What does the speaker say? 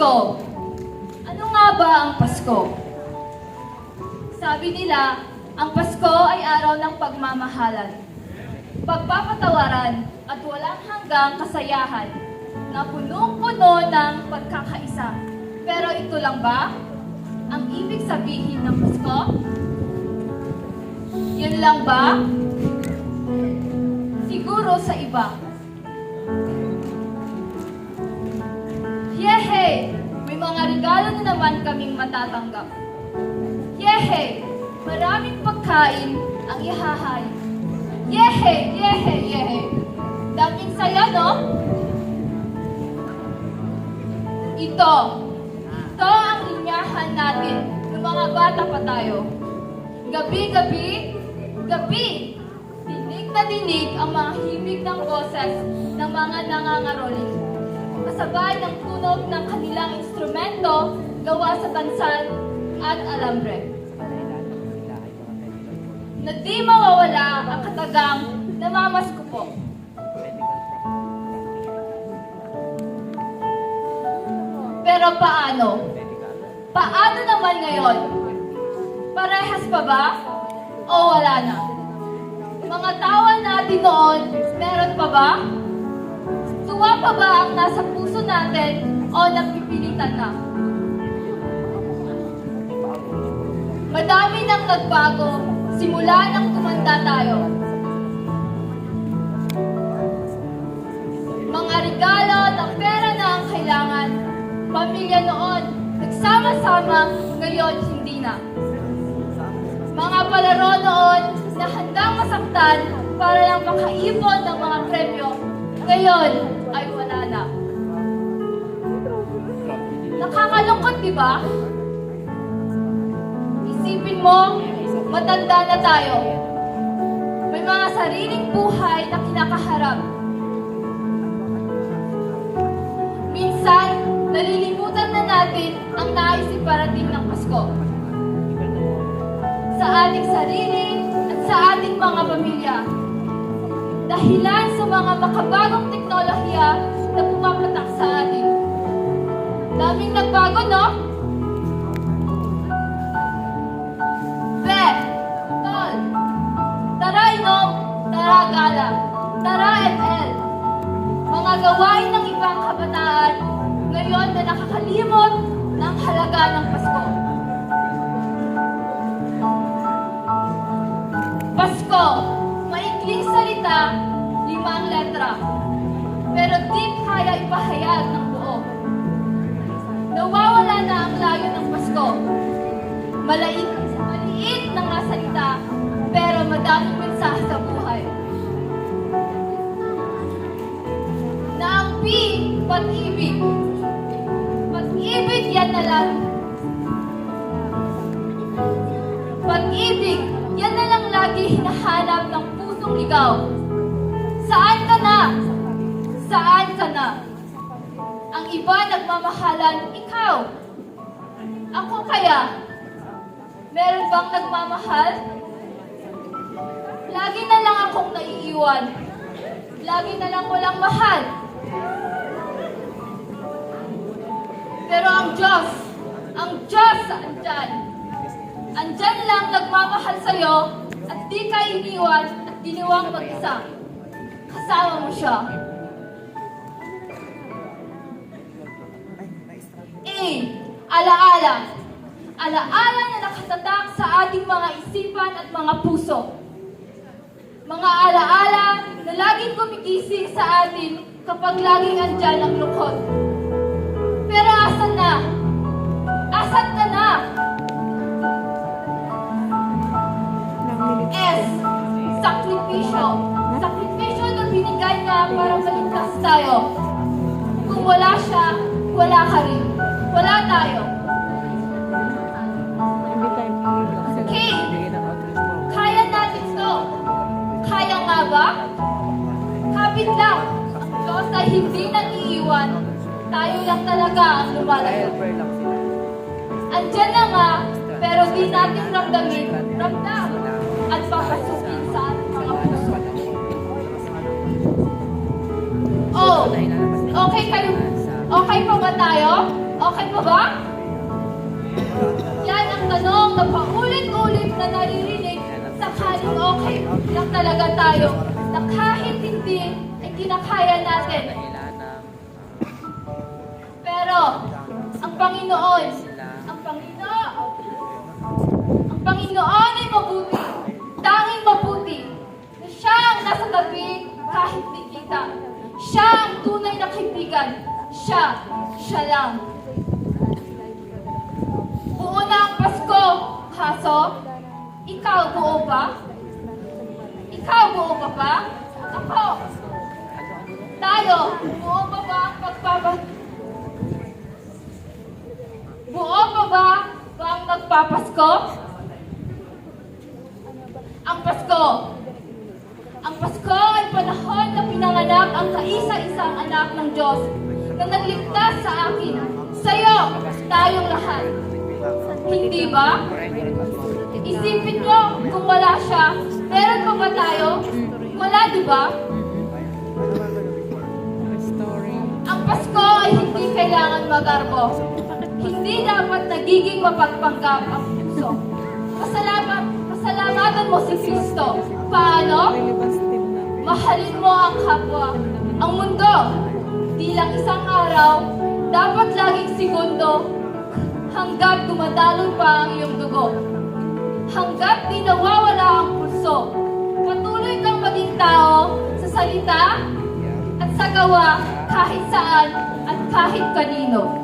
Pasko. Ano nga ba ang Pasko? Sabi nila, ang Pasko ay araw ng pagmamahalan, pagpapatawaran at walang hanggang kasayahan na punong-puno ng pagkakaisa. Pero ito lang ba ang ibig sabihin ng Pasko? Yun lang ba? Siguro sa iba. Yehe! May mga regalo na naman kaming matatanggap. Yehe! Maraming pagkain ang ihahay. Yehe! Yehe! Yehe! Daming saya, no? Ito ang linyahan natin ng mga bata pa tayo. Gabi-gabi, gabi, dinig na dinig ang mga himig ng boses ng mga nangangaroling. Kasabay ng tunog ng kanilang instrumento gawa sa tansan at alambre. Na di mawawala ang katagang namamasko po. Pero paano? Paano naman ngayon? Parehas pa ba? O wala na? Mga tawa natin noon, meron pa ba? Tuwa pa ba ang nasa puso natin o napipilitan na? Madami nang nagbago simula nang tumanda tayo. Mga regalo ng pera na ang kailangan. Pamilya noon, nagsama-sama, ngayon hindi na. Mga palaro noon na handang masaktan para lang makaipon ng mga premyo, ngayon ay wala na. Nakakalungkot, di ba? Isipin mo, matanda na tayo. May mga sariling buhay na kinakaharap. Minsan, nalilimutan na natin ang nais iparating ng Pasko. Sa ating sarili at sa ating mga pamilya. Dahilan sa mga makabagong teknolohiya na pumapatak sa atin. Daming nagbago, no? Be, tol, tara inom, tara gala, tara ML. Mga gawain ng ibang kabataan ngayon na nakakalimot ng halaga ng Pasko. Pasko, maikling salita, 5 letra. Pero di kaya ipahayag ng buo. Nawawala na ang layo ng Pasko. Maliit ng mga salita, pero madaming mensahe sa buhay. Na ang P, pag-ibig. Pag-ibig yan na lang. Pag-ibig, yan na lang lagi hinahanap ng pusong ligaw. Saan ka na? Saan ka na? Ang iba nagmamahalan, ikaw. Ako kaya? Meron bang nagmamahal? Lagi na lang akong naiiwan. Lagi na lang walang mahal. Pero ang Diyos andyan. Andyan lang nagmamahal sa'yo at di ka iniwan at giniwang mag-isa. Kasama mo siya. Alaala. Alaala na nakatatak sa ating mga isipan at mga puso. Mga alaala na laging gumigising sa atin kapag laging andyan ang lungkot. Pero asan na? Asan ka na? S. Sakripisyo. Sakripisyo na binigay niya para maligtas tayo. Kung wala siya, wala ka rin. Wala tayo. K. Kaya natin to. Kaya nga ba? Kapit lang. Ang Diyos ay hindi nag-iiwan. Tayo lang talaga ang lumalayo. Andyan na nga, pero di natin ramdamin. Ramdam at papasukin sa ating mga puso. Oh, okay kayo? Okay pa ba tayo? Okay pa ba? Yan ang tanong na paulit-ulit na naririnig sakaling okay lang talaga tayo na kahit hindi ay kinakaya natin. Pero ang Panginoon ay mabuti, tanging mabuti, na siya ang nasa tabi kahit di kita. Siya ang tunay na kaibigan. Siya lang. Buo na ang Pasko, kaso, ikaw buo ba? Ikaw buo ba ba? Ako. Tayo, buo ba ba ang Buo pa ba ang nagpapasko? Ang Pasko ay panahon na pinanganak ang kaisa-isang anak ng Diyos na nagligtas sa akin, sa'yo, tayong lahat. Hindi ba? Isipin nyo kung wala siya, meron pa ba tayo? Wala, di ba? Ang Pasko ay hindi kailangan magarbo. Hindi dapat nagiging mapagpanggap ang puso. Pasalamatan mo si Kristo. Paano? Mahalin mo ang kapwa. Ang mundo, di lang isang araw, dapat laging segundo, hanggat dumadaloy pa ang iyong dugo. Hanggat di nawawala ang pulso, patuloy kang maging tao sa salita at sa gawa kahit saan at kahit kanino.